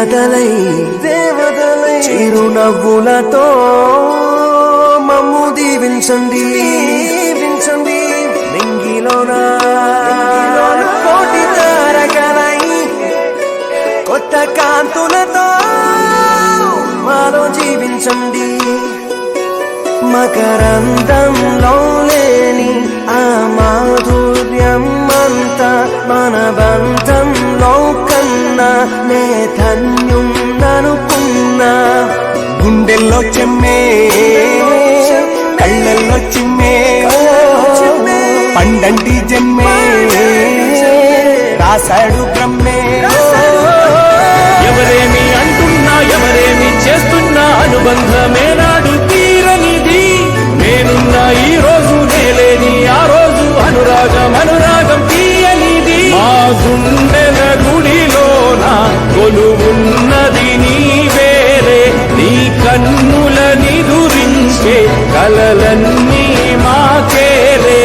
దేవతలై చిరునవ్వులతో మమ్ము దీవించండి నింగిలోన కోటి తారకలై కొత్త కాంతులతో మాలో జీవించండి. మకరందంలో లేని ఆ మాధుర్యం అంతా మన బంధంలో కన్నా నే ధన్యున్ననుకున్నా. గుండెల్లో చెమ్మే కళ్ళల్లో చిమ్మే పండంటి జన్మే రాశాడు బ్రహ్మే. ఎవరేమి అంటున్నా ఎవరేమి చేస్తున్నా అనుబంధమే నాడు తీరనిది. నేనున్నా ఈ రోజు నేలేని ఆ రోజు అనురాగం తీయనిది. మా గుండెల గుడిలోన కొలువున్నది నీవేరే. నీ కన్నుల నిదురించే కలలన్నీ మాకేరే.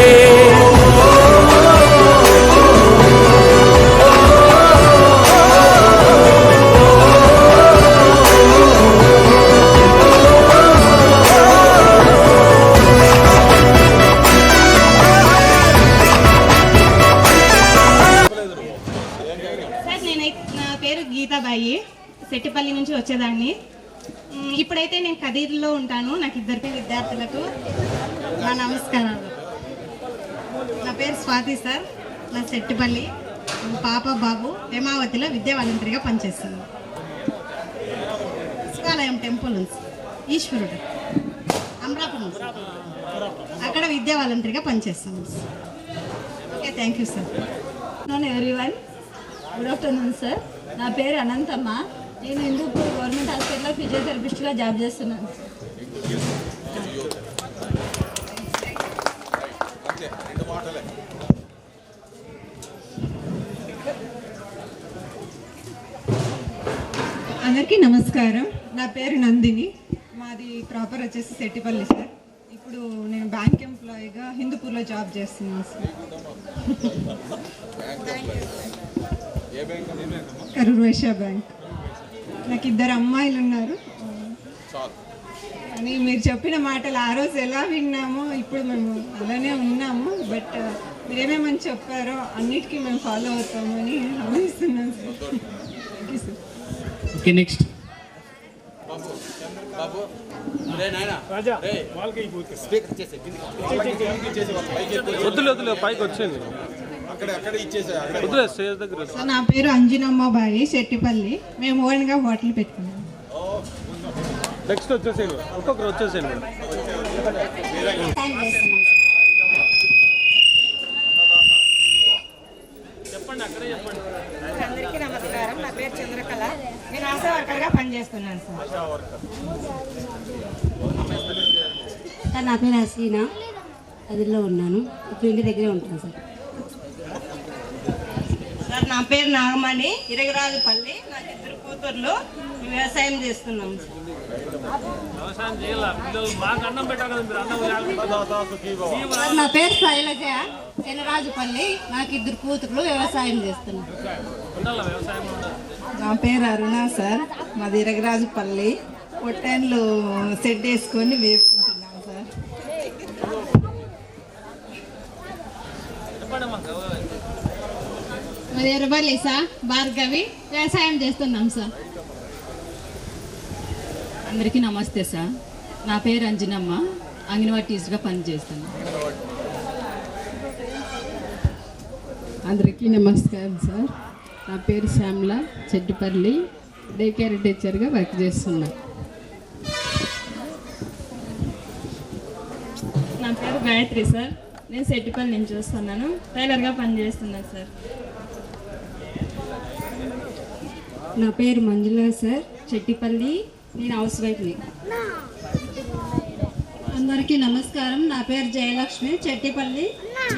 గీతాబాయి సెట్టిపల్లి నుంచి వచ్చేదాన్ని. ఇప్పుడైతే నేను కదీర్లో ఉంటాను. నాకు ఇద్దరికి విద్యార్థులకు నా నమస్కారాలు. నా పేరు స్వాతి సార్. నా సెట్టిపల్లి పాప బాబు హేమావతిలో విద్యా వాలంటీర్గా పనిచేస్తుంది. శివాలయం టెంపుల్ ఉంది, ఈశ్వరుడు అమరాపురం, అక్కడ విద్యా వాలంటీర్గా పనిచేస్తాను. Okay, thank you sir. నన్ను ఎవ్రీవన్ గుడ్ ఆఫ్టర్నూన్ సార్. నా పేరు అనంతమ్మ. నేను హిందూపూర్ గవర్నమెంట్ హాస్పిటల్లో ఫిజియోథెరపిస్ట్గా జాబ్ చేస్తున్నాను. అందరికీ నమస్కారం. నా పేరు నందిని. మాది ప్రాపర్ వచ్చేసి సెట్టిపల్లి సార్. ఇప్పుడు నేను బ్యాంక్ ఎంప్లాయీగా హిందూపూర్లో జాబ్ చేస్తున్నాను సార్. కరూర్ వైశ్య బ్యాంక్. నాకు ఇద్దరు అమ్మాయిలు ఉన్నారు. అని మీరు చెప్పిన మాటలు ఆ రోజు ఎలా విన్నామో ఇప్పుడు మేము అలానే ఉన్నాము. బట్ మీరేమేమని చెప్పారో అన్నిటికీ మేము ఫాలో అవుతామని ఆలోచిస్తున్నాం sir. Thank you sir. Okay, next పైకి వచ్చింది. నా పేరు అంజనమ్మ బాయి, శెట్టిపల్లి. మేము ఓన్గా హోటల్ పెట్టుకున్నాం. నెక్స్ట్ వచ్చేసేయండి, ఒక్కొక్కరు వచ్చేసేయండి. చెప్పండి, అక్కడే చెప్పండి. అందరికీ నమస్కారం. నా పేరు చంద్రకళ. నేను ఆశా వర్కర్గా పనిచేస్తున్నాను సార్. నా పేరు హసీనా. అదిలో ఉన్నాను. ఇప్పుడు ఇంటి దగ్గరే ఉంటాను సార్. సార్ నా పేరు నాగమణి, ఇరగరాజుపల్లి. నాకు ఇద్దరు కూతుర్లు. వ్యవసాయం చేస్తున్నాం సార్. నా పేరు శైలజ, శనరాజుపల్లి. నాకు ఇద్దరు కూతుర్లు, వ్యవసాయం చేస్తున్నాను. నా పేరు అరుణ సార్. మాది ఇరగరాజుపల్లి. పొట్టేళ్ళు సెట్ వేసుకొని వేసుకుంటున్నాం సార్. మాది ఎర్రబల్లి సార్, భార్గవి. వ్యవసాయం చేస్తున్నాం సార్. అందరికీ నమస్తే సార్. నా పేరు అంజనమ్మ, అంగన్వాడీ టీచర్గా పనిచేస్తాను. అందరికీ నమస్కారం సార్. నా పేరు శ్యామల, చెట్టుపల్లి. డే కేర్ టీచర్గా వర్క్ చేస్తున్నా. నా పేరు గాయత్రి సార్. నేను సెట్టిపల్లి నుంచి వస్తున్నాను. టైలర్గా పనిచేస్తున్నాను సార్. నా పేరు మంజుల సార్, చెట్టిపల్లి. నేను హౌస్ వైఫ్ని. అందరికీ నమస్కారం. నా పేరు జయలక్ష్మి, చెట్టిపల్లి.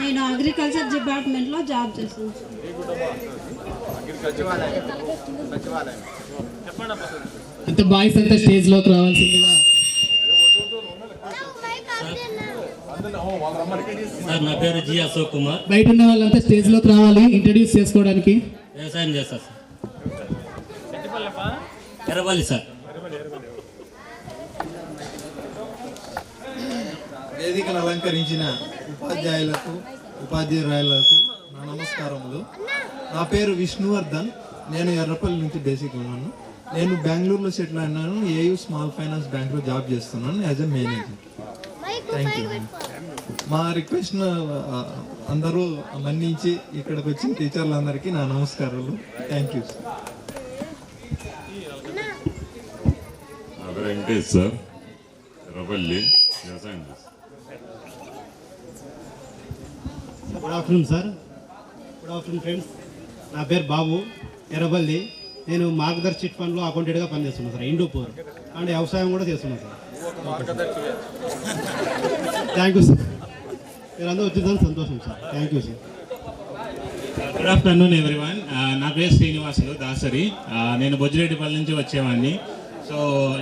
నేను అగ్రికల్చర్ డిపార్ట్మెంట్లో జాబ్ చేస్తున్నాను. అంత బాయ్స్ అంతా స్టేజ్లోకి రావాల్సిందిగా. నా పేరు జి అశోక్ కుమార్. బయట ఉన్న వాళ్ళంతా స్టేజ్లోకి రావాలి ఇంట్రడ్యూస్ చేసుకోవడానికి. వ్యవసాయం చేస్తారు సార్. ఎర్రబల్లి సార్. వేదికను అలంకరించిన ఉపాధ్యాయులకు ఉపాధ్యాయురాయులకు నా నమస్కారములు. నా పేరు విష్ణువర్ధన్. నేను ఎర్రపల్లి నుంచి బేసిక్ ఉన్నాను. నేను బెంగళూరులో సెటిల్ అయినాను. ఏయూ స్మాల్ ఫైనాన్స్ బ్యాంక్లో జాబ్ చేస్తున్నాను as a manager. Thank you. మా రిక్వెస్ట్ అందరూ మన్నించి ఇక్కడికి వచ్చిన టీచర్లందరికీ నా నమస్కారాలు. Thank you sir. నా పేరు వెంకటేష్ సార్, ఎర్రపల్లి, వ్యవసాయం చేస్తాను. Good afternoon sir. Good afternoon friends. నా పేరు బాబు, ఎర్రబల్లి. నేను మార్గదర్శి చిట్ ఫండ్లో అకౌంటెంట్గా పనిచేస్తున్నాను సార్, హిందూపూర్. అండ్ వ్యవసాయం కూడా చేస్తున్నాను సార్. Thank you sir. మీరందరూ వచ్చిందని సంతోషం sir. Thank you sir. Good afternoon everyone. నా పేరు శ్రీనివాసులు దాసరి. నేను బొజ్జిరెడ్డిపల్లి నుంచి వచ్చేవాడిని. సో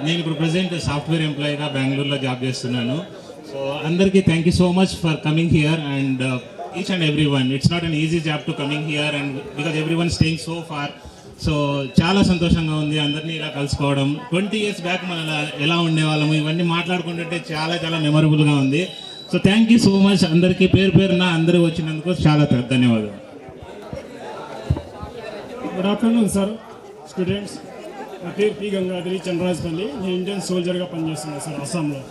నేను ఇప్పుడు ప్రజెంట్ సాఫ్ట్వేర్ ఎంప్లాయీగా బెంగళూరులో జాబ్ చేస్తున్నాను. సో అందరికీ thank you so much for coming here and each and everyone. It's not an easy job to coming here and because everyone staying so far. So చాలా సంతోషంగా ఉంది అందరినీ ఇలా కలుసుకోవడం. 20 years బ్యాక్ మనం ఎలా ఉండేవాళ్ళము ఇవన్నీ మాట్లాడుకుంటుంటే చాలా చాలా మెమరబుల్గా ఉంది. So thank you so much అందరికీ పేరు పేరున అందరూ వచ్చినందుకు చాలా ధన్యవాదాలు. Good afternoon sir students. నా పేరు పి గంగాధరి చంద్రరాజపల్లి. నేను ఇండియన్ సోల్జర్గా పనిచేస్తున్నాను సార్ అస్సాంలో.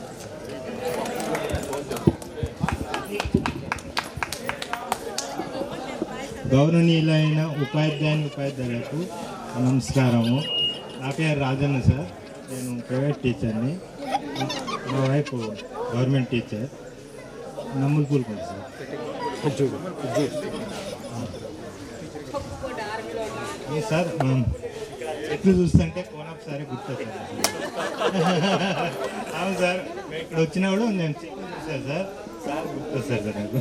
గౌరవనీయులైన ఉపాధ్యాయులకు నమస్కారము. నా పేరు రాజన్న సార్. నేను ప్రైవేట్ టీచర్ని. మా వైఫ్ గవర్నమెంట్ టీచర్, నమ్ముల్పూర్ సార్. సార్ చెట్లు చూస్తుంటే కోనొకసారి గుర్తొచ్చింది. అవును సార్, ఇక్కడ వచ్చినప్పుడు నేను చెట్లు చూసాను సార్. సార్ గుర్తొస్తారు సార్ నాకు.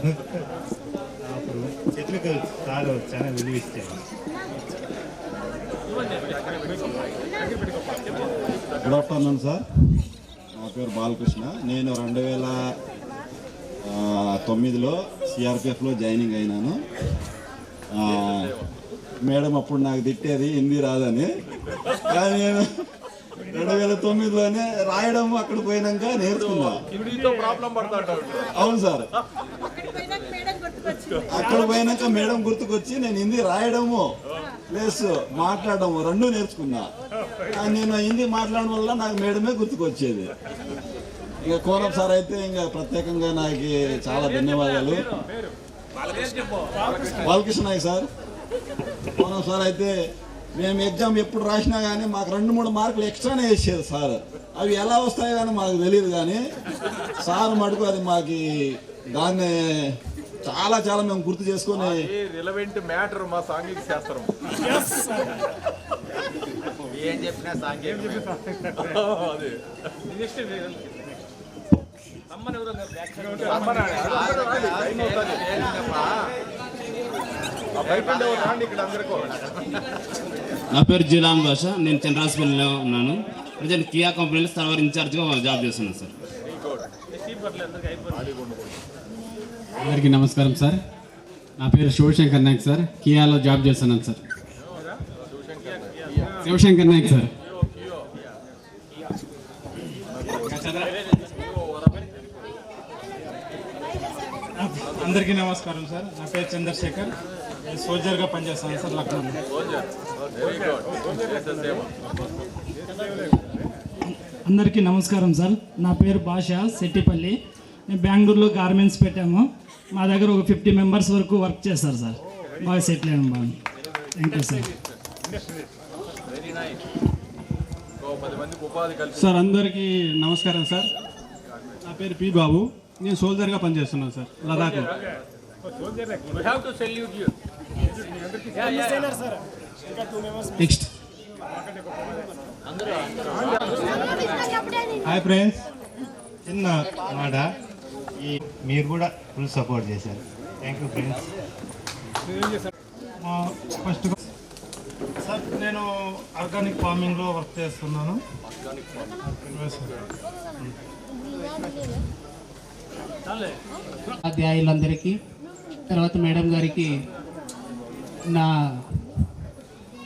అప్పుడు చెట్లకు సార్ చాలా విలువ ఇచ్చారు. Good afternoon sir. నా పేరు బాలకృష్ణ. నేను 2009లో సిఆర్పిఎఫ్లో జాయినింగ్ అయినాను. మేడం అప్పుడు నాకు తిట్టేది హిందీ రాదని, కానీ నేను 2009లోనే రాయడం అక్కడ పోయినాక నేర్చుకున్నా. అవును సార్, అక్కడ పోయినాక మేడం గుర్తుకొచ్చి నేను హిందీ రాయడము ప్లస్ మాట్లాడము రెండు నేర్చుకున్నా. నేను హిందీ మాట్లాడడం వల్ల నాకు మేడమే గుర్తుకొచ్చేది. ఇక కోరం సార్ అయితే ఇంకా ప్రత్యేకంగా నాకు చాలా ధన్యవాదాలు. బాలకృష్ణ సార్, కోరం సార్ అయితే మేము ఎగ్జామ్ ఎప్పుడు రాసినా కానీ మాకు 2-3 మార్కులు ఎక్స్ట్రానే వేసేది సార్. అవి ఎలా వస్తాయో కానీ మాకు తెలియదు, కానీ సార్ మటుకు అది మాకు దాన్ని చాలా చాలా మేము గుర్తు చేసుకుని రిలవెంట్ మ్యాటర్ మా సాంఘిక శాస్త్రం ఏం చెప్పినా నా పేరు జీలాన్ భాష. నేను చంద్రాస్పల్లిలో ఉన్నాను. ప్రజెంట్ కియా కంపెనీలో సర్వర్ ఇన్ఛార్జ్గా జాబ్ చేస్తున్నాను సార్. అందరికీ నమస్కారం సార్. నా పేరు శివశంకర్ నాయక్ సార్. కియాలో జాబ్ చేస్తున్నాను సార్. శివశంకర్ నాయక్ సార్. అందరికీ నమస్కారం సార్. నా పేరు చంద్రశేఖర్. నేను సోల్జర్గా పనిచేస్తాను సార్ లక్నోలో. అందరికీ నమస్కారం సార్. నా పేరు భాష సెట్టిపల్లి. మేము బెంగళూరులో గార్మెంట్స్ పెట్టాము. మా దగ్గర ఒక 50 మెంబర్స్ వరకు వర్క్ చేస్తారు సార్. బాగా సెటిల్ అయ్యాము బాగా. Thank you sir. సార్ అందరికీ నమస్కారం సార్. నా పేరు పి బాబు. నేను సోల్జర్గా పనిచేస్తున్నాను sir Ladakh. Next. Hi friends, చిన్న మాట, మీరు కూడా ఫుల్ సపోర్ట్ చేశారు. Thank you friends. First sir నేను ఆర్గానిక్ ఫార్మింగ్లో వర్క్ చేస్తున్నాను. అధ్యాయులందరికీ తర్వాత మేడం గారికి నా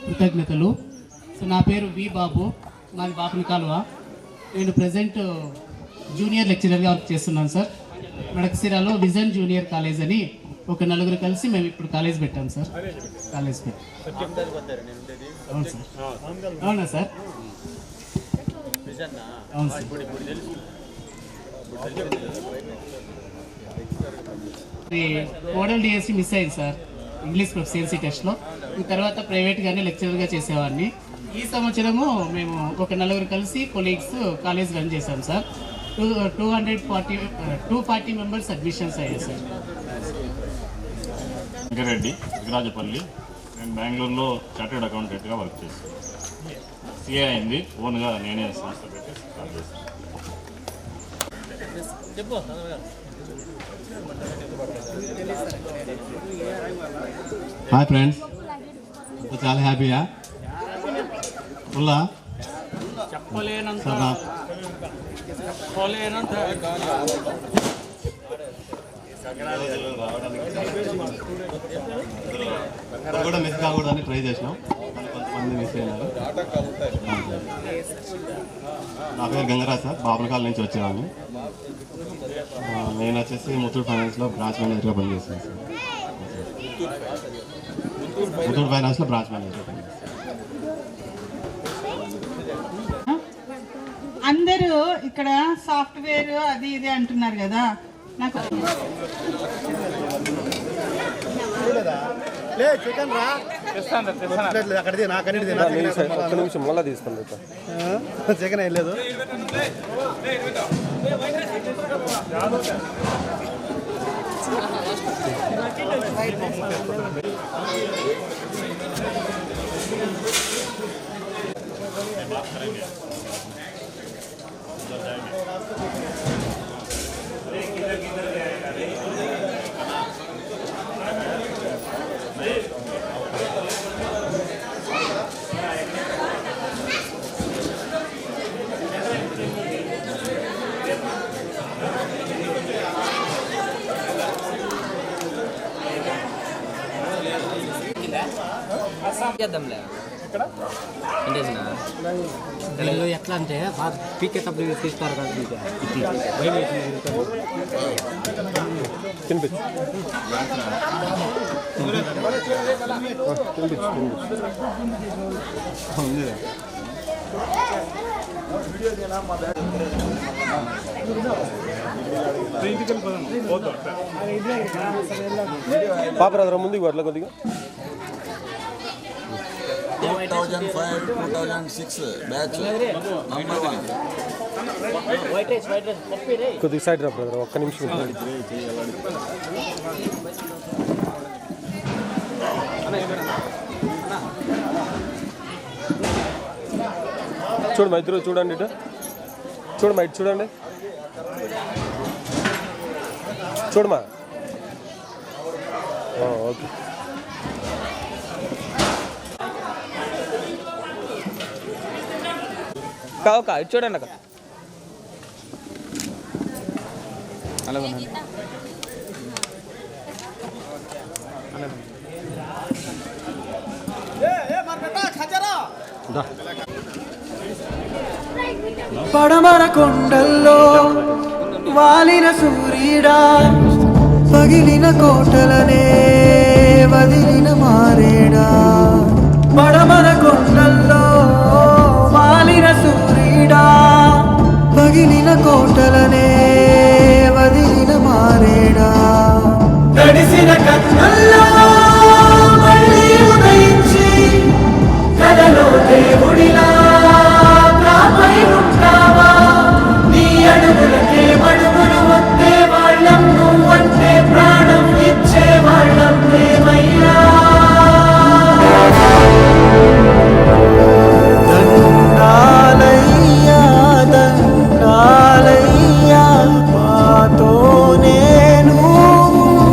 కృతజ్ఞతలు. సో నా పేరు వి బాబు. మాది బాపుని కాలువ. నేను ప్రజెంట్ జూనియర్ లెక్చరర్గా వర్క్ చేస్తున్నాను సార్. మడకసిరాలో విజన్ జూనియర్ కాలేజ్ అని ఒక నలుగురు కలిసి మేము ఇప్పుడు కాలేజ్ పెట్టాం సార్. కాలేజ్ పెట్టి అవును సార్. అవునా సార్? అవును సార్. మోడల్ డిఎస్సి మిస్ అయింది సార్ ఇంగ్లీష్ ప్రొఫిషియన్సీ టెస్ట్లో. ఈ తర్వాత ప్రైవేట్గానే లెక్చరర్గా చేసేవాడిని. ఈ సంవత్సరము మేము ఒక నలుగురు కలిసి కొలీగ్స్ కాలేజ్ రన్ చేశాం సార్. 240 మెంబర్స్ అడ్మిషన్స్ అయ్యాయి సార్. వెంకరెడ్డి విరాజపల్లి. నేను బెంగళూరులో చార్టెడ్ అకౌంటెంట్గా వర్క్ చేస్తాను. సిఏ అయింది, ఓన్గా నేనే సంస్థ పెట్టి స్టార్ట్ చేస్తాను. హాయ్ ఫ్రెండ్స్, చాలా హ్యాపీయా ఫుల్లా కూడా మిస్ కాకూడదని ట్రై చేసినాం, కొంతమంది మిస్ అయినారు. నా పేరు గంగరాజ్ సార్, బాపునకాల నుంచి వచ్చేవాడిని. నేను వచ్చేసి ముత్తూట్ ఫైనాన్స్లో బ్రాంచ్ మేనేజర్గా పనిచేస్తాను సార్. ముత్తూట్ ఫైనాన్స్లో బ్రాంచ్ మేనేజర్గా పనిచేస్తాను. అందరూ ఇక్కడ సాఫ్ట్వేర్ అది ఇది అంటున్నారు కదా, నాకు చికెన్ రా అక్కడిది నాకన్నిటిది ఒక్క నిమిషం మళ్ళీ తీస్తాను. చికెన్ వేయలేదు. ఎట్లా అంటే పీకేటప్పుడు తీస్తారు కదా పాపరాదరా ముందుకు అట్లా కొద్దిగా 2005-2006 బ్యాచ్ నంబర్ 1. కొద్దిగా సైడ్ రా బ్రదర్, ఒక్క నిమిషం. చూడమ్మా, ఇద్దరు చూడండి, ఇటు చూడమ్మా, ఇటు చూడండి, చూడమ్మా. ఓకే. ఓకే చూడండి అక్క. అలాగే పడమర కొండల్లో వాలిన సూర్యుడా, పగిలిన కోటలనే వదిలిన మారేడా. పడమర కొండల్లో వాలిన సూర్యుడా, పగిలిన కోటలనే వదిలిన మారేడా. తడిసిన కన్నుల్లో మళ్ళీ ఉదయించి కలలో దేవుడిలా నాపై ఉంటావా. నీ అడుగులకే మడుగులు వస్తే వాళ్ళం, నువ్వంటే ప్రాణం ఇచ్చే వాళ్ళం మేమయ్యా. దండాలయ్యా దండాలయ్యా, మాతో నేను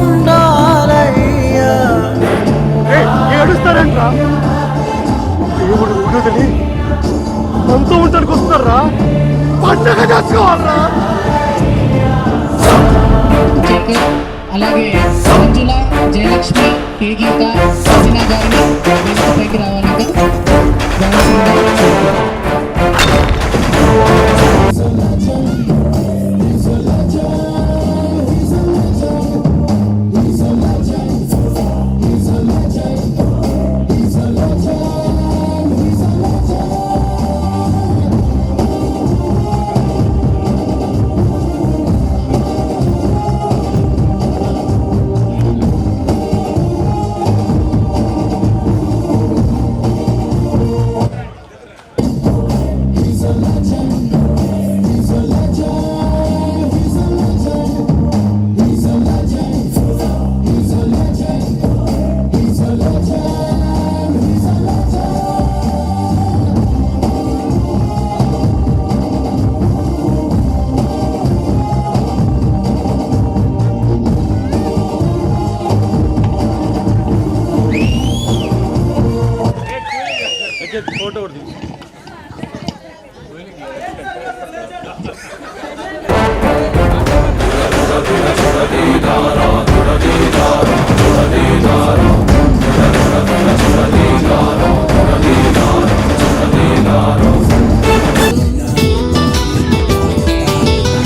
ఉండాలయ్యా. ఏడుస్తారంట్రా, దేవుడు ఊడదని అంతా ఉండడానికి వస్తారా, పండగ చేసుకోవాలరా. అలాగే మంజుల, జయలక్ష్మి, కే గీత, సజినా గారిని వేదికపైకి రావాలిగా. ఫోటో కూడా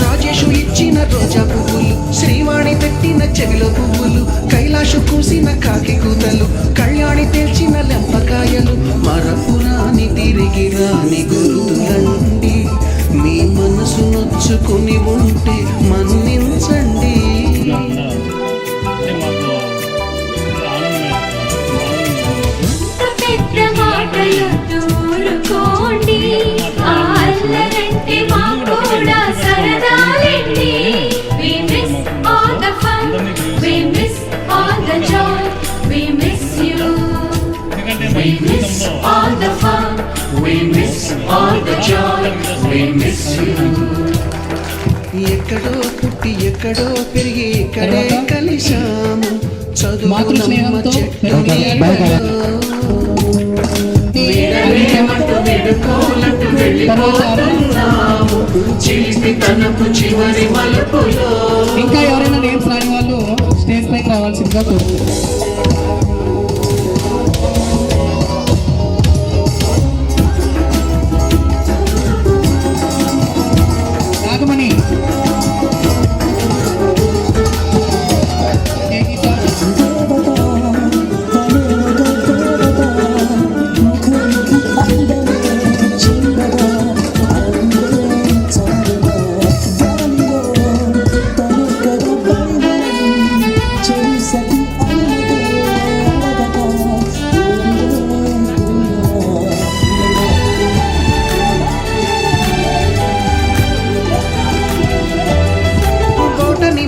రాజేషు ఇచ్చిన రోజా పువ్వులు, శ్రీవాణి పెట్టిన చెవిలో పువ్వులు, కైలాషు కూసిన కాకి కూతలు, కళ్యాణి తెల్చిన లెంపకాయలు, మరపురాని తిరిగి రాని గురుతులండి. మీ మనసు నొచ్చుకుని ఉంటే మన్నించండి. ఎక్కడో పుట్టి ఎక్కడో పెరిగి ఇక్కడే కలిశాము. చదువు స్నేహంతో ఇంకా ఎవరైనా నేమ్స్ రాని వాళ్ళు స్టేజ్ పైకి రావాల్సిందిగా కోరుతున్నాను. నాగమణి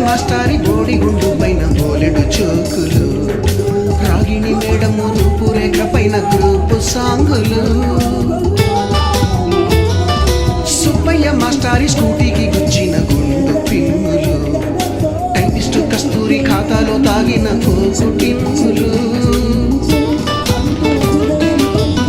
మాస్టారి బోడి గుండు పైన బోలెడు చోకులు, రాగిణి మేడము రూపురేఖ పైన గ్రూపు సాంగులు, సుబ్బయ్య మాస్టారి స్కూటీకి గుచ్చిన గుండు పిన్నులు, టైపిస్టు కస్తూరి ఖాతాలో తాగిన కోకు టిన్నులు,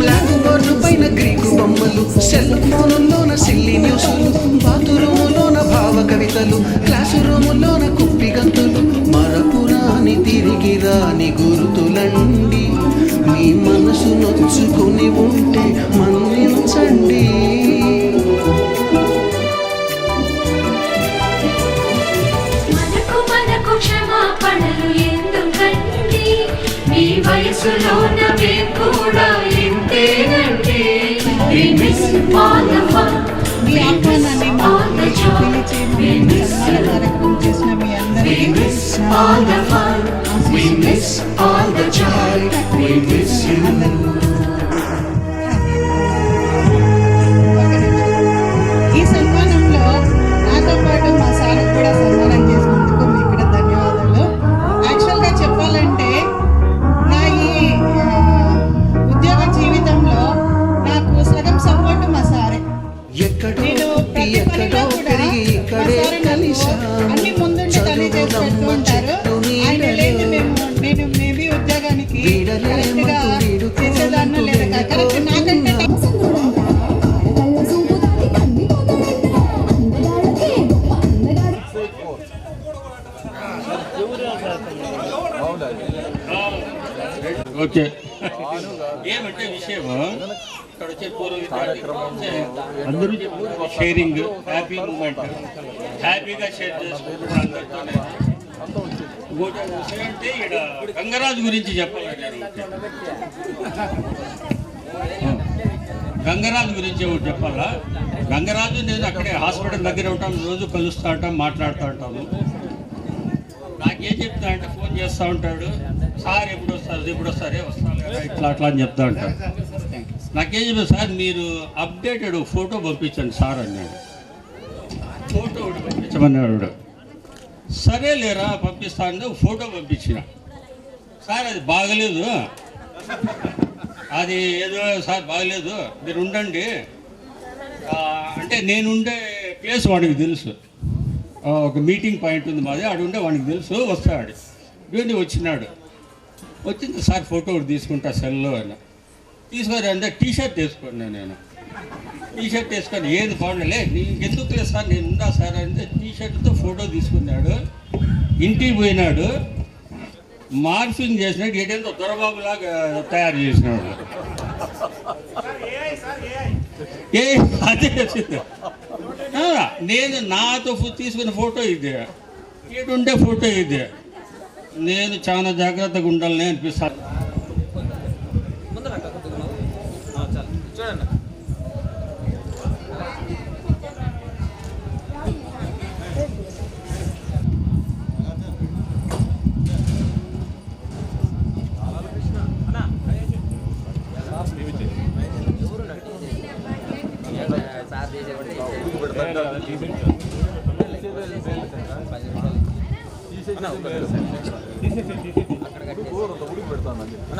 బ్లాక్ బోర్డు పైన గ్రీకు బొమ్మలు, సెల్ ఫోనుల్లోన సిల్లి న్యూసులు, బాతురూములోన భావ కవితలు, క్లాసు రూములోన కుప్పి గంతులు, మరపురాని తిరిగి రాని గురుతులండి. మీ మనసు నొచ్చుకొని ఉంటే మన్నించండి. మనకు క్షమాపణలు ఎందుకండి, మీ వయసులోన మేము కూడా ఇంతేనండి. We miss all the fun, we miss all the joy, we miss you. We miss all the fun, we miss all the joy, we miss you. ఈ సన్మానంలో నాతో పాటు మా సార్ కూడా సన్మానం చేసినందుకు మీకు కూడా ధన్యవాదాలు. యాక్చువల్గా చెప్పాలంటే నా ఈ ఉద్యోగ జీవితంలో నాకు సగం సపోర్ట్ మా సారే. నేను ప్రతి పనిలో కూడా మా సార్ నాకు అన్ని ముందుండి తెలియజేసి పెడుతూ ఉంటారు. ఆయన లేదు నేను మేబీ ఉద్యోగానికి కరెక్ట్గా చేసేదాన్నో లేదా కరెక్ట్ నాకంటే ఓకే ఏమంటే విషయం ఇక్కడ వచ్చే అందరూ షేరింగ్ హ్యాపీ మూమెంట్ హ్యాపీగా షేర్ చేసుకుంటున్నారు అందరితోనే. ఇంకోటి విషయం అంటే ఇక్కడ గంగరాజు గురించి చెప్పాలంటే గంగరాజు గురించి ఒకటి చెప్పాలా. గంగరాజు నేను అక్కడే హాస్పిటల్ దగ్గర ఉంటాం, రోజు కలుస్తూ ఉంటాం, మాట్లాడుతూ ఉంటాము. నాకేం చెప్తా అంటే ఫోన్ చేస్తూ ఉంటాడు, సార్ ఎప్పుడు వస్తారు వస్తాను కదా ఇట్లా అట్లా అని చెప్తా ఉంటాడు. నాకేం చెప్పారు, సార్ మీరు అప్డేటెడ్ ఫోటో పంపించండి సార్ అన్నాడు. ఫోటో ఒకటి పంపించమన్నాడు. సరే లేరా పంపిస్తాను ఫోటో పంపించిన. సార్ అది బాగలేదు, అది ఏదో సార్ బాగలేదు మీరు ఉండండి అంటే నేనుండే ప్లేస్ వాడికి తెలుసు, ఒక మీటింగ్ పాయింట్ ఉంది మాది, ఆడు ఉండే వాడికి తెలుసు, వస్తాడు. వీడిని వచ్చినాడు, వచ్చింది సార్ ఫోటో ఒకటి తీసుకుంటా సెల్లో అని. తీసుకొని అంటే టీ షర్ట్ వేసుకున్నాను. నేను టీ షర్ట్ వేసుకొని ఏది బాగుండలే నీకెందుకు లేదు సార్, నేను ఉందా సార్ అంటే టీ షర్ట్తో ఫోటో తీసుకున్నాడు. ఇంటికి పోయినాడు, మార్ఫింగ్ చేసినాడు, ఏటేంతో దొరబాబులాగా తయారు చేసినాడు. అదే నేను నాతో తీసుకున్న ఫోటో ఇదే, ఏడుండే ఫోటో ఇదే. నేను చాలా జాగ్రత్తగా ఉండాలని అనిపిస్తాను. చూడండి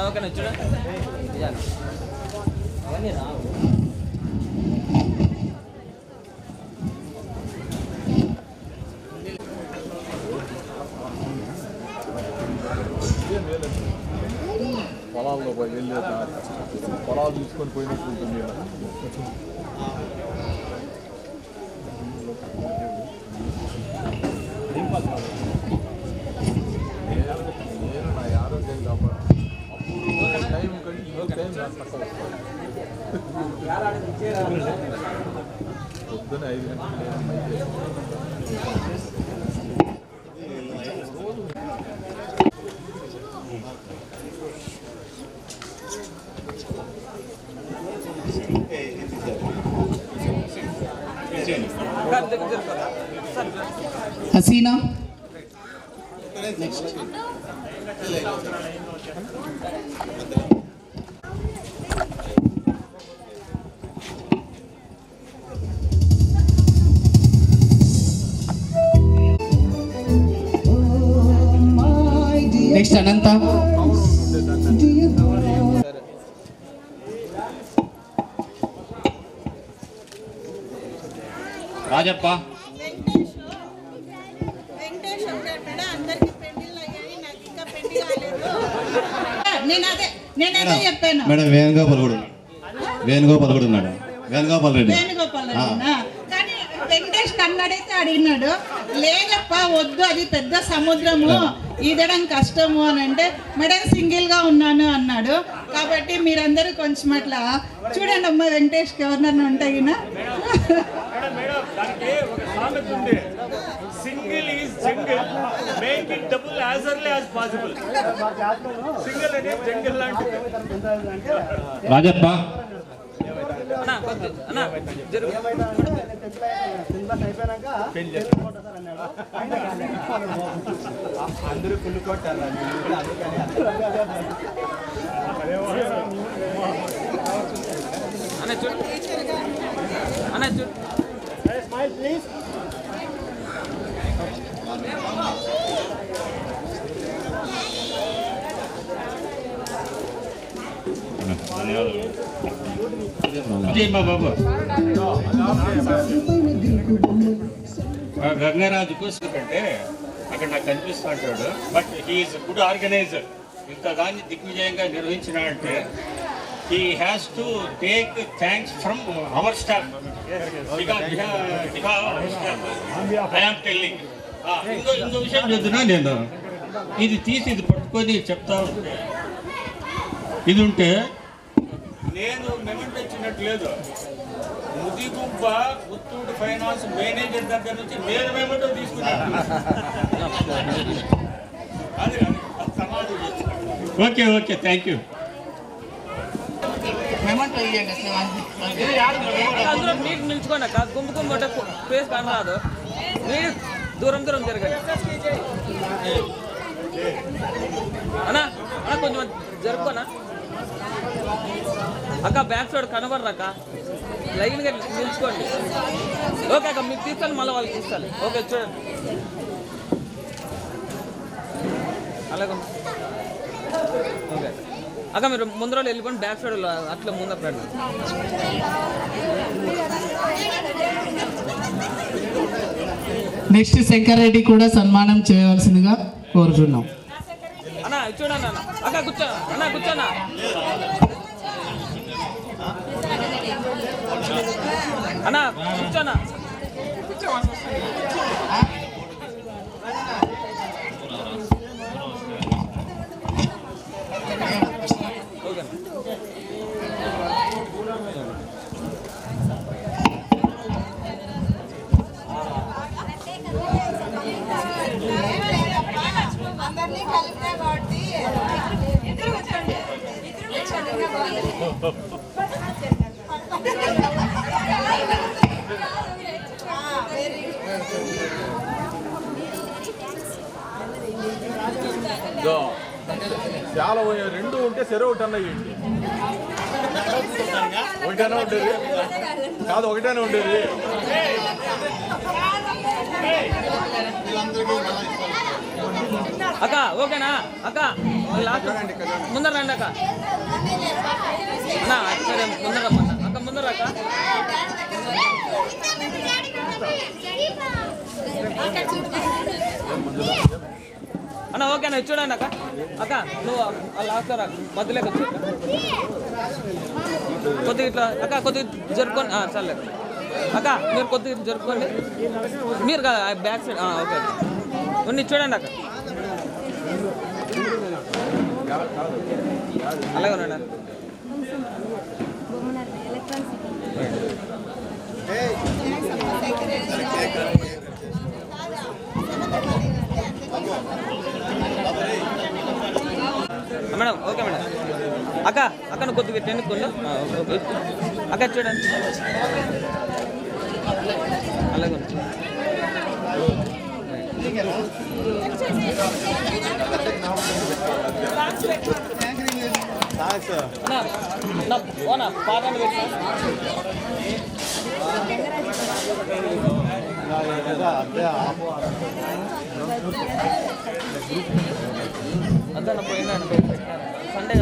ఓకేనా చూడండి. పొలాల్లో పోయి వెళ్ళే పొలాలు తీసుకొని పోయినట్టు ఉంటుంది. నేను నా ఆరోగ్యం కాపాడు అప్పుడు టైం కంటే ఈ టైం తక్కువ వస్తుంది. పొద్దున 5 గంటలకు హసీనా నెక్స్ట్ అనంత రాజప్ప నేనదే చెప్పాను. మేడం వేణుగోపాల్ కూడా ఉన్నాడు. వేణుగోపాల్ రెడ్డి. కానీ వెంకటేష్ కన్నడైతే అడిగినాడు, లేదప్ప వద్దు అది పెద్ద సముద్రము, ఈదడం కష్టము అని అంటే మేడం సింగిల్ గా ఉన్నాను అన్నాడు. కాబట్టి మీరందరూ కొంచెం అట్లా చూడండి అమ్మా, వెంకటేష్ ఎవరినన్నా ఉంటాయినా. Single is jungle, make it double as early as possible. Single and jungle లాంటిది. రాజప్ప అందరూ ఫుల్ కొట్టారు. అన్న చూడు, అన్న చూడు, స్మైల్ ప్లీజ్. బాబు గంగరాజుకు అంటే అక్కడ నాకు కనిపిస్తూ ఉంటాడు. But he's good organiser. ఇంతగాని దిగ్విజయంగా నిర్వహించినాడంటే he has to take thanks from our staff. I am telling. ఇంకో విషయం చెప్తున్నా, నేను ఇది తీసి ఇది పట్టుకొని చెప్తా ఉంటే ఇది ఉంటే నేను మెమెంట్ వచ్చినట్టు లేదు. ముదిగుబ్బ ముత్తూట్ ఫైనాన్స్ మేనేజర్ దగ్గర నుంచి నేను మెమెంటో తీసుకున్నాను. Okay okay thank you. అందరూ నీకు నిల్చుకోండి అక్క, గుంపు గుంపు అంటే ఫేస్ కనరాదు. మీరు దూరం దూరం జరగండి అన్నా. అన్న కొంచెం జరుపుకోనా అక్క, బ్యాక్ సైడ్ కనబడరు అక్క, లైన్గా నిల్చుకోండి. ఓకే అక్క, మీకు తీస్తాను, మళ్ళీ వాళ్ళకి ఇస్తాను. ఓకే చూడండి అలాగే. ఓకే అక్క, మీరు ముందు రోజు వెళ్ళిపోండి, బ్యాక్ సైడ్ అట్లా ముందు రండి. నెక్స్ట్ శంకర్ రెడ్డి కూడా సన్మానం చేయవలసిందిగా కోరుతున్నాం. అన్న చూడండి అన్న, అక్క కూర్చో అన్న, కూర్చోనా అన్నా కూర్చోనా చాలా రెండు ఉంటే సరే ఒకటి అన్న ఇవ్వండి. ఒకటైనా ఉండేది కాదు, ఒకటైనా ఉండేది. అక్క ఓకేనా అక్క ముందర రండి అక్క సరే ముందర రమ్మన్నా అక్క ముందర అక్క అన్న ఓకేనా చూడండి అక్క అక్క నువ్వు లాస్ట్ మధ్యలోకి వచ్చి కొద్దిగా ఇట్లా అక్క కొద్దిగా జరుపుకోండి సర్లే అక్క మీరు కొద్దిగా జరుపుకోండి మీరు బ్యాక్ సైడ్ ఓకే కొన్ని చూడండి అక్క అలాగే ఉన్నాడు మేడం ఓకే మేడం అక్క అక్కడ కొద్దిగా టెన్నుకోండి ఓకే అక్క చూడండి అలాగే పాటలు పెట్టా అదన్న పోయినా సండే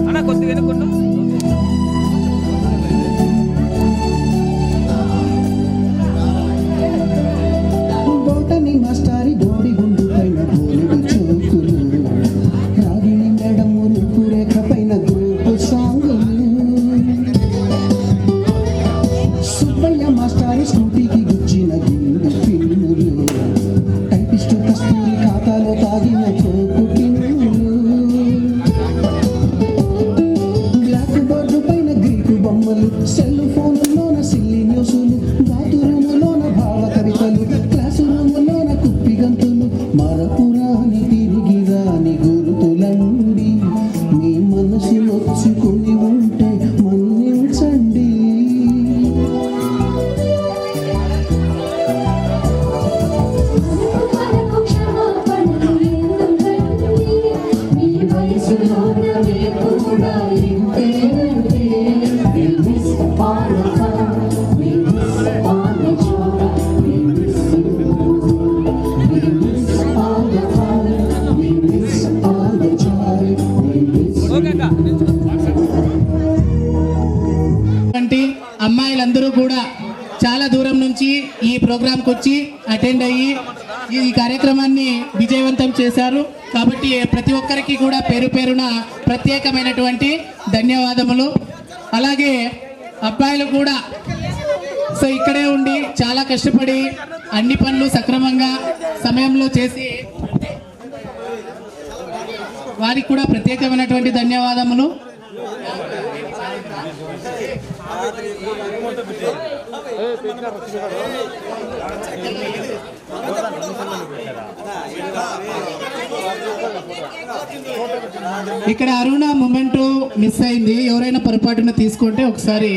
అన్న కొద్దిగా ఎన్నుకుంటూ బోటని మాస్టారి బోడి గుండు పైన బోలెడు చోకులు రాగిణి మేడం రూపు రేఖ పైన గ్రూపు సాంగులు సుబ్బయ్య మాస్టారి స్కూటీకి గుచ్చిన గుండు పిన్నులు టైపిస్టు కస్తూరి ఖాతాలో తాగిన చోకు పిన్నులు బ్లాక్ బోర్డు పైన గ్రీకు బొమ్మలు సెల్ ఫోన్లోన సిల్లి న్యూసులు బాతురూములోన భావ కవితలు క్లాసు రూములోన కుప్పి గంతులు మరపురాని తిరిగి రాని గురుతులండి మీ మనసు నొచ్చుకుని ఉంటే మన్నించండి మీ వయసులో కూడా ఇంతేనండి అమ్మాయిలందరూ కూడా చాలా దూరం నుంచి ఈ ప్రోగ్రాంకి వచ్చి అటెండ్ అయ్యి ఈ కార్యక్రమాన్ని విజయవంతం చేశారు. కాబట్టి ప్రతి ఒక్కరికి కూడా పేరు పేరున ప్రత్యేకమైనటువంటి ధన్యవాదములు. అలాగే అబ్బాయిలు కూడా సో ఇక్కడే ఉండి చాలా కష్టపడి అన్ని పనులు సక్రమంగా సమయంలో చేసి వారికి కూడా ప్రత్యేకమైనటువంటి ధన్యవాదములు. ఇక్కడ అరుణ మూమెంట్ మిస్ అయింది, ఎవరైనా పొరపాటున తీసుకుంటే ఒకసారి